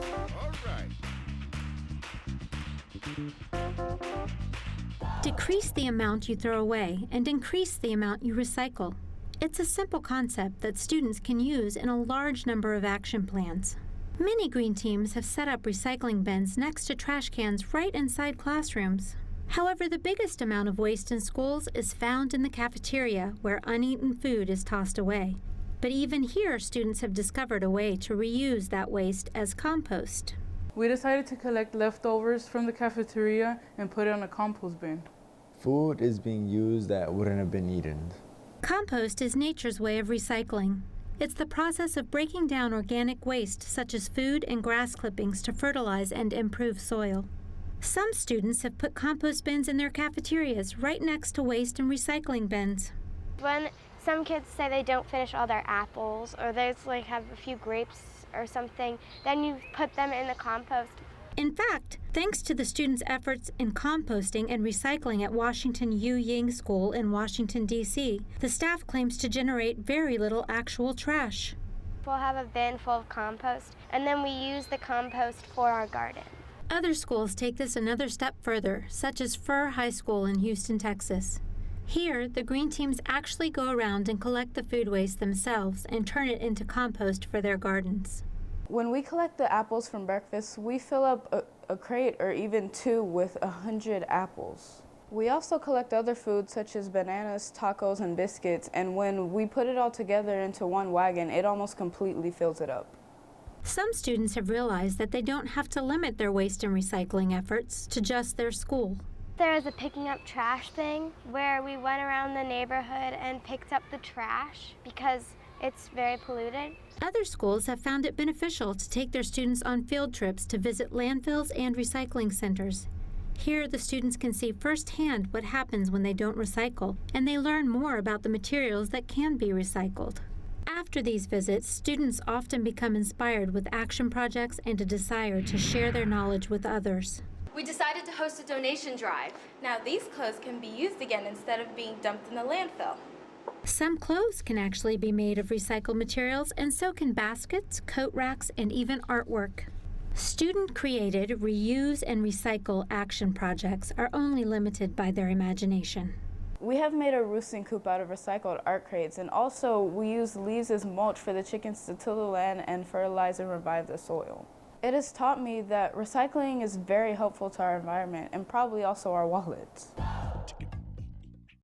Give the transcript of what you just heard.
All right. Decrease the amount you throw away and increase the amount you recycle. It's a simple concept that students can use in a large number of action plans. Many green teams have set up recycling bins next to trash cans right inside classrooms. However, the biggest amount of waste in schools is found in the cafeteria, where uneaten food is tossed away. But even here, students have discovered a way to reuse that waste as compost. We decided to collect leftovers from the cafeteria and put it on a compost bin. Food is being used that wouldn't have been eaten. Compost is nature's way of recycling. It's the process of breaking down organic waste such as food and grass clippings to fertilize and improve soil. Some students have put compost bins in their cafeterias right next to waste and recycling bins. When some kids say they don't finish all their apples, or they have a few grapes or something, then you put them in the compost. In fact, thanks to the students' efforts in composting and recycling at Washington U. Ying School in Washington, D.C., the staff claims to generate very little actual trash. We'll have a bin full of compost, and then we use the compost for our garden. Other schools take this another step further, such as Furr High School in Houston, Texas. Here, the green teams actually go around and collect the food waste themselves and turn it into compost for their gardens. When we collect the apples from breakfast, we fill up a crate or even two with 100 apples. We also collect other foods such as bananas, tacos, and biscuits, and when we put it all together into one wagon, it almost completely fills it up. Some students have realized that they don't have to limit their waste and recycling efforts to just their school. There was a picking up trash thing where we went around the neighborhood and picked up the trash because it's very polluted. Other schools have found it beneficial to take their students on field trips to visit landfills and recycling centers. Here, the students can see firsthand what happens when they don't recycle, and they learn more about the materials that can be recycled. After these visits, students often become inspired with action projects and a desire to share their knowledge with others. We decided to host a donation drive. Now these clothes can be used again instead of being dumped in the landfill. Some clothes can actually be made of recycled materials, and so can baskets, coat racks, and even artwork. Student-created reuse and recycle action projects are only limited by their imagination. We have made a roosting coop out of recycled art crates, and also we use leaves as mulch for the chickens to till the land and fertilize and revive the soil. It has taught me that recycling is very helpful to our environment and probably also our wallets.